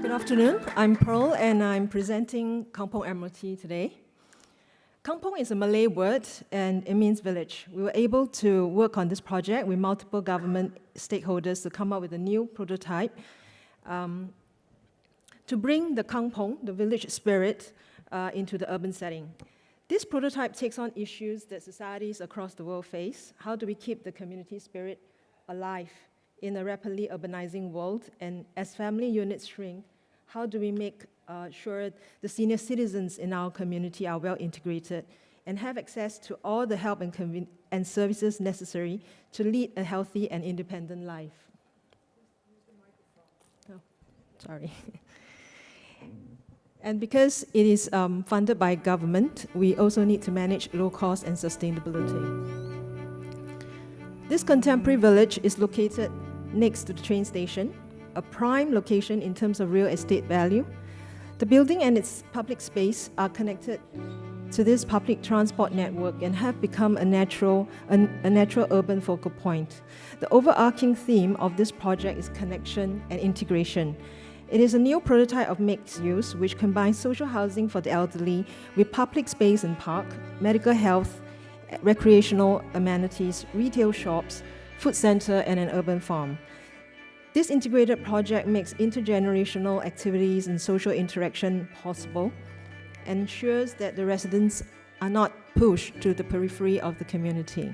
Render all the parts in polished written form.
Good afternoon. I'm Pearl, and I'm presenting Kampung Admiralty today. Kampung is a Malay word, and it means village. We were able to work on this project with multiple government stakeholders to come up with a new prototype to bring the Kampung, the village spirit, into the urban setting. This prototype takes on issues that societies across the world face. How do we keep the community spirit alive in a rapidly urbanizing world? And as family units shrink, how do we make sure the senior citizens in our community are well integrated and have access to all the help and services necessary to lead a healthy and independent life? Oh, sorry. And because it is funded by government, we also need to manage low cost and sustainability. This contemporary village is located next to the train station, a prime location in terms of real estate value. The building and its public space are connected to this public transport network and have become a natural urban focal point. The overarching theme of this project is connection and integration. It is a new prototype of mixed use, which combines social housing for the elderly with public space and park, medical health, recreational amenities, retail shops, food center, and an urban farm. This integrated project makes intergenerational activities and social interaction possible and ensures that the residents are not pushed to the periphery of the community.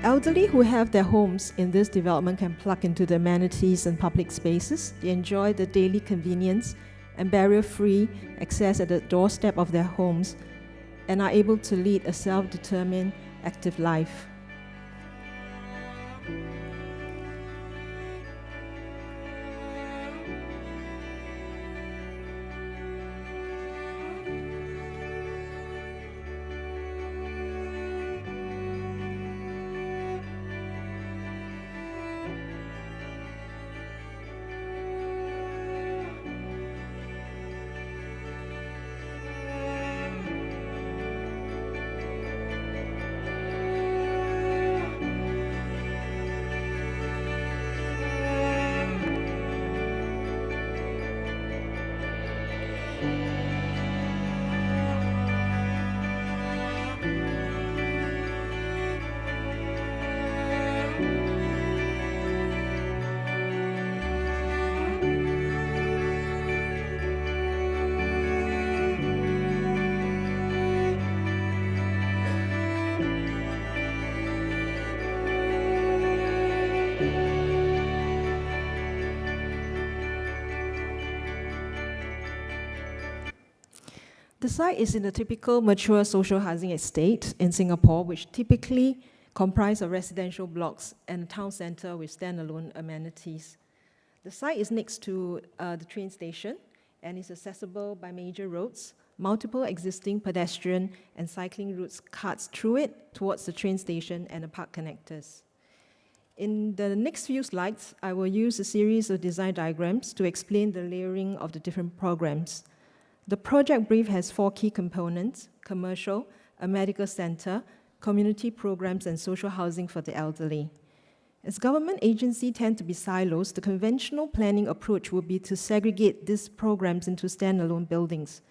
Elderly who have their homes in this development can plug into the amenities and public spaces. They enjoy the daily convenience and barrier-free access at the doorstep of their homes and are able to lead a self-determined, active life. The site is in a typical mature social housing estate in Singapore, which typically comprise of residential blocks and a town center with standalone amenities. The site is next to the train station and is accessible by major roads. Multiple existing pedestrian and cycling routes cuts through it towards the train station and the park connectors. In the next few slides, I will use a series of design diagrams to explain the layering of the different programs. The project brief has 4 key components: commercial, a medical center, community programs, and social housing for the elderly. As government agencies tend to be silos, the conventional planning approach would be to segregate these programs into standalone buildings.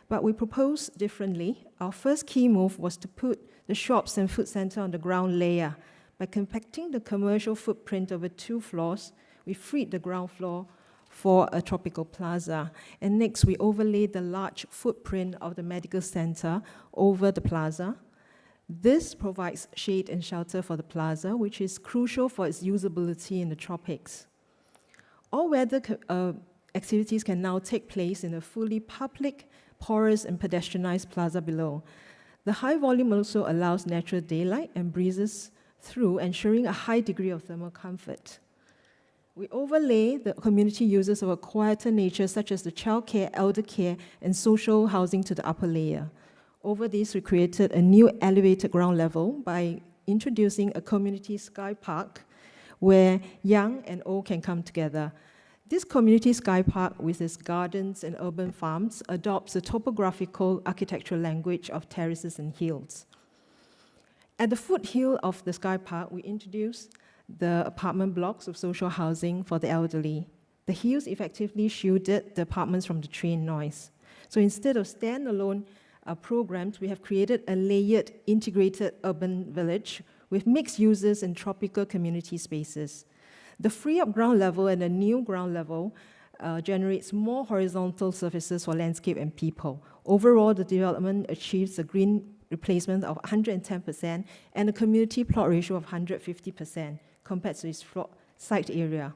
But we propose differently. Our first key move was to put the shops and food center on the ground layer. By compacting the commercial footprint over 2 floors, we freed the ground floor for a tropical plaza. And next, we overlaid the large footprint of the medical center over the plaza. This provides shade and shelter for the plaza, which is crucial for its usability in the tropics. All weather activities can now take place in a fully public, porous, and pedestrianized plaza below. The high volume also allows natural daylight and breezes through, ensuring a high degree of thermal comfort. We overlay the community uses of a quieter nature, such as the childcare, elder care, and social housing to the upper layer. Over this, we created a new elevated ground level by introducing a community sky park where young and old can come together. This community sky park, with its gardens and urban farms, adopts the topographical architectural language of terraces and hills. At the foothill of the sky park, we introduced the apartment blocks of social housing for the elderly. The hills effectively shielded the apartments from the train noise. So instead of standalone programs, we have created a layered, integrated urban village with mixed uses and tropical community spaces. The free-up ground level and the new ground level generates more horizontal surfaces for landscape and people. Overall, the development achieves a green replacement of 110% and a community plot ratio of 150% compared to its site area.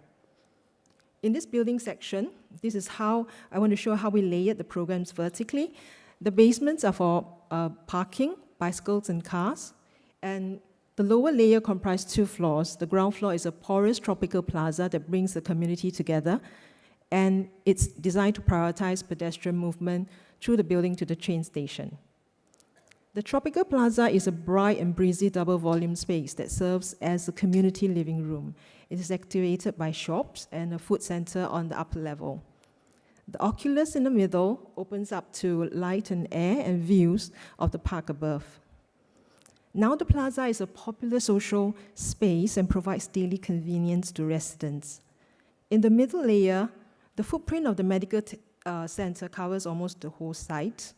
In this building section, this is how I want to show how we layered the programs vertically. The basements are for parking, bicycles, and cars. And the lower layer comprises 2 floors. The ground floor is a porous tropical plaza that brings the community together. And it's designed to prioritize pedestrian movement through the building to the train station. The Tropical Plaza is a bright and breezy double-volume space that serves as a community living room. It is activated by shops and a food center on the upper level. The oculus in the middle opens up to light and air and views of the park above. Now the plaza is a popular social space and provides daily convenience to residents. In the middle layer, the footprint of the medical center covers almost the whole site.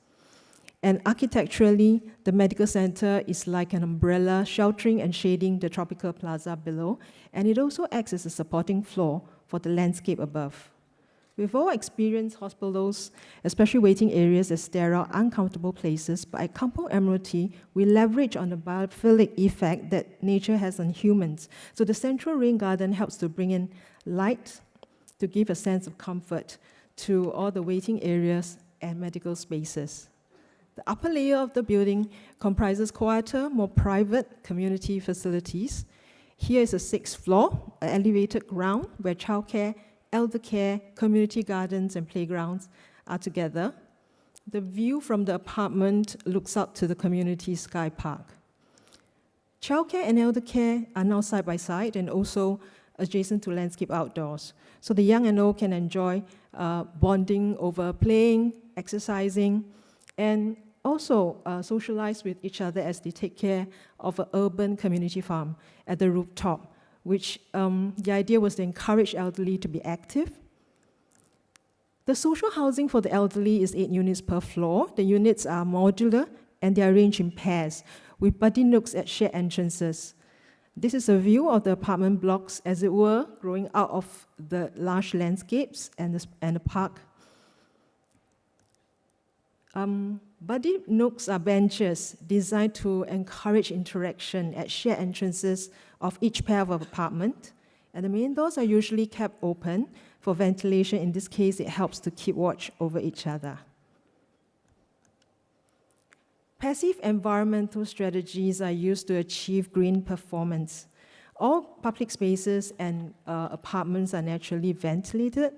And architecturally, the medical center is like an umbrella sheltering and shading the tropical plaza below, and it also acts as a supporting floor for the landscape above. We've all experienced hospitals, especially waiting areas, as sterile, uncomfortable places, but at Kampung Admiralty, we leverage on the biophilic effect that nature has on humans. So the central rain garden helps to bring in light to give a sense of comfort to all the waiting areas and medical spaces. The upper layer of the building comprises quieter, more private community facilities. Here is a 6th floor, an elevated ground where childcare, elder care, community gardens, and playgrounds are together. The view from the apartment looks up to the community sky park. Childcare and elder care are now side by side and also adjacent to landscape outdoors. So the young and old can enjoy bonding over playing, exercising, and also socialize with each other as they take care of an urban community farm at the rooftop, which the idea was to encourage elderly to be active. The social housing for the elderly is 8 units per floor. The units are modular and they are arranged in pairs with buddy nooks at shared entrances. This is a view of the apartment blocks, as it were, growing out of the large landscapes and the park. Buddy nooks are benches designed to encourage interaction at shared entrances of each pair of apartment. And the main doors are usually kept open for ventilation. In this case, it helps to keep watch over each other. Passive environmental strategies are used to achieve green performance. All public spaces and apartments are naturally ventilated.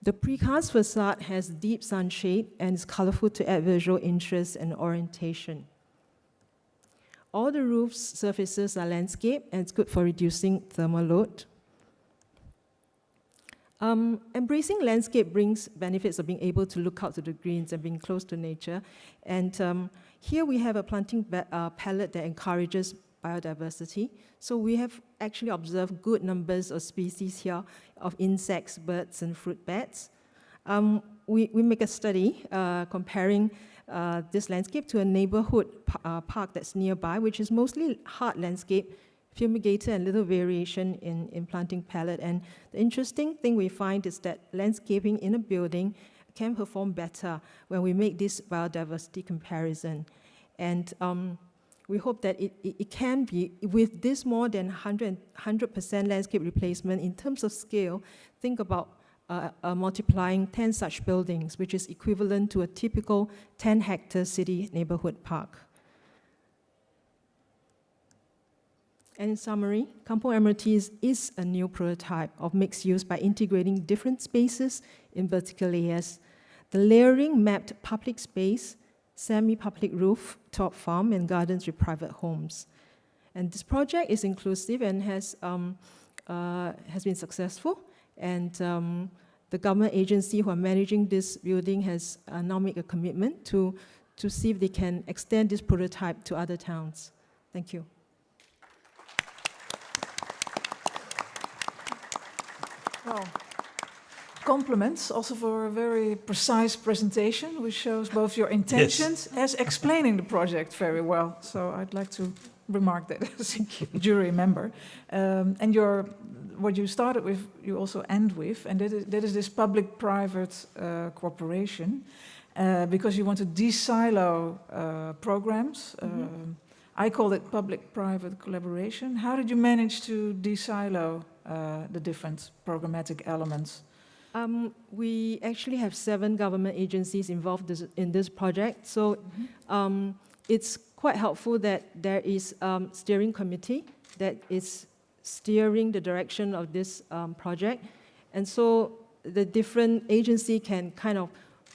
The precast facade has deep sunshade and is colorful to add visual interest and orientation. All the roof's surfaces are landscape and it's good for reducing thermal load. Embracing landscape brings benefits of being able to look out to the greens and being close to nature. And here we have a planting palette that encourages biodiversity. So we have actually observed good numbers of species here of insects, birds, and fruit bats. We make a study comparing this landscape to a neighborhood park that's nearby, which is mostly hard landscape, fumigated, and little variation in planting palette. And the interesting thing we find is that landscaping in a building can perform better when we make this biodiversity comparison. And we hope that it can be, with this more than 100% landscape replacement, in terms of scale, think about multiplying 10 such buildings, which is equivalent to a typical 10-hectare city neighborhood park. And in summary, Kampung Admiralty is a new prototype of mixed use by integrating different spaces in vertical layers. The layering mapped public space, semi-public rooftop farm, and gardens with private homes. And this project is inclusive and has been successful. And the government agency who are managing this building has now made a commitment to see if they can extend this prototype to other towns. Thank you. Well, compliments also for a very precise presentation, which shows both your intentions as explaining the project very well. So I'd like to remark that as a jury member. And what you started with, you also end with, and that is this public-private cooperation, because you want to de-silo programs. I call it public-private collaboration. How did you manage to de-silo the different programmatic elements? We actually have 7 government agencies involved in this project, so it's quite helpful that there is a steering committee that is steering the direction of this project, and so the different agency can kind of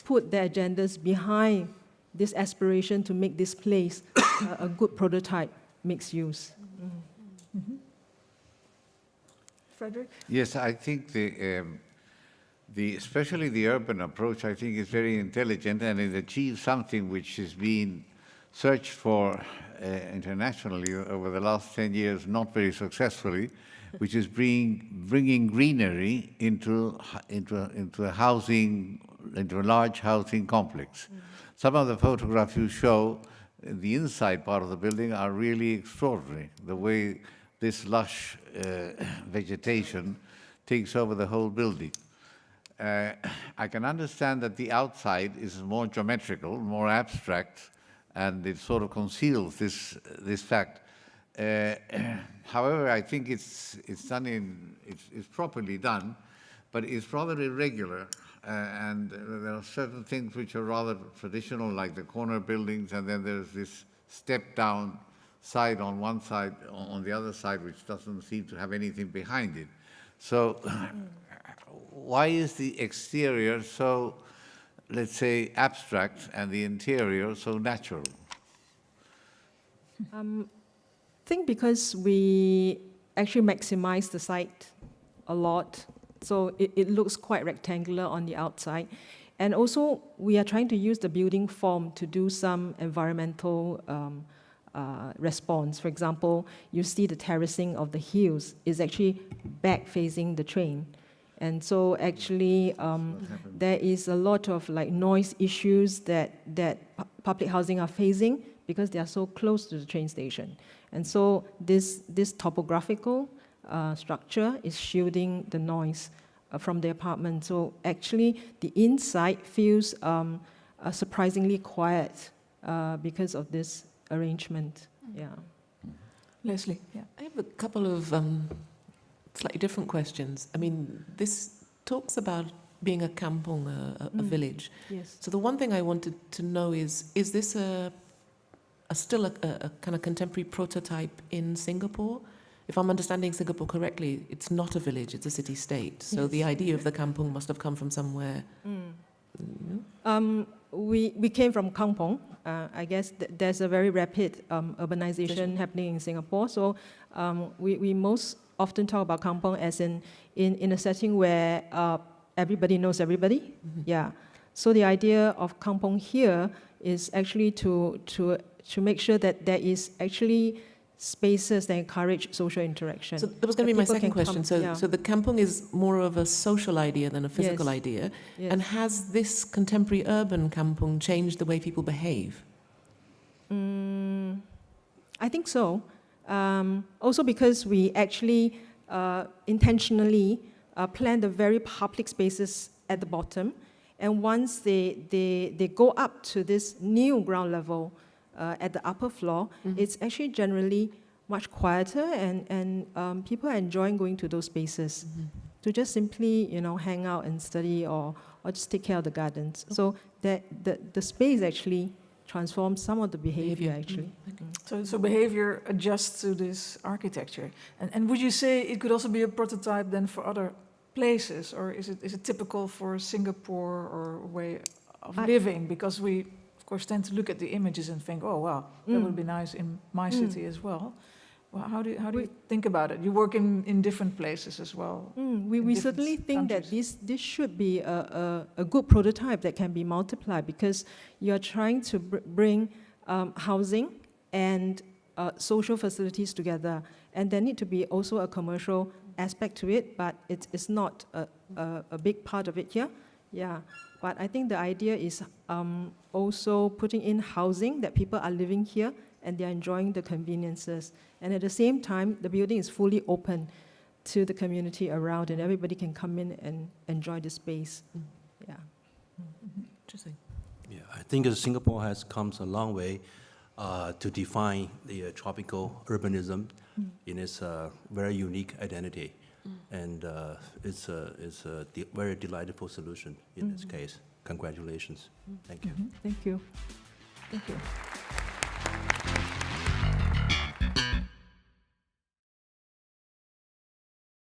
put their agendas behind this aspiration to make this place a good prototype mixed use. Frederick? Yes, I think especially the urban approach, I think is very intelligent, and it achieves something which has been searched for internationally over the last 10 years, not very successfully, which is bringing greenery into a large housing complex. Some of the photographs you show, the inside part of the building, are really extraordinary. The way this lush vegetation takes over the whole building. I can understand that the outside is more geometrical, more abstract, and it sort of conceals this fact. However, I think it's properly done, but it's rather irregular, and there are certain things which are rather traditional, like the corner buildings, and then there's this step-down side on one side, on the other side, which doesn't seem to have anything behind it. So why is the exterior so, let's say, abstract and the interior so natural? I think because we actually maximize the site a lot, so it looks quite rectangular on the outside. And also, we are trying to use the building form to do some environmental response. For example, you see the terracing of the hills is actually back facing the train. And so actually, there is a lot of noise issues that public housing are facing because they are so close to the train station. And so this topographical structure is shielding the noise from the apartment. So actually, the inside feels surprisingly quiet because of this arrangement. Yeah. Leslie? Yeah. I have a couple of slightly different questions. I mean, this talks about being a kampung, a village. Yes. So the one thing I wanted to know is this still a kind of contemporary prototype in Singapore? If I'm understanding Singapore correctly, it's not a village, it's a city-state. So Yes. the idea of the kampung must have come from somewhere. We came from Kampong. I guess there's a very rapid urbanization happening in Singapore. So we most often talk about Kampong as in a setting where everybody knows everybody. Yeah. So the idea of Kampong here is actually to make sure that there is actually spaces that encourage social interaction. So that was going to be my second question. Yeah. So the kampung is more of a social idea than a physical Yes. idea. Yes. And has this contemporary urban kampung changed the way people behave? I think so. Also because we actually intentionally plan the very public spaces at the bottom. And once they go up to this new ground level at the upper floor, it's actually generally much quieter, and people are enjoying going to those spaces to just simply, hang out and study or just take care of the gardens. So that the space actually transforms some of the behavior actually. So behavior adjusts to this architecture. And would you say it could also be a prototype then for other places, or is it typical for Singapore or a way of living? Because we, of course, tend to look at the images and think, oh, wow, that would be nice in my city as well. Well, how do you think about it? You work in different places as well. We certainly think that this should be a good prototype that can be multiplied, because you're trying to bring housing and social facilities together. And there need to be also a commercial aspect to it, but it's not a big part of it here. Yeah, but I think the idea is also putting in housing, that people are living here and they're enjoying the conveniences. And at the same time, the building is fully open to the community around, and everybody can come in and enjoy the space. Yeah. Interesting. Yeah, I think Singapore has come a long way to define the tropical urbanism in its very unique identity. And it's a very delightful solution in this case. Congratulations. Thank you. Thank you. Thank you.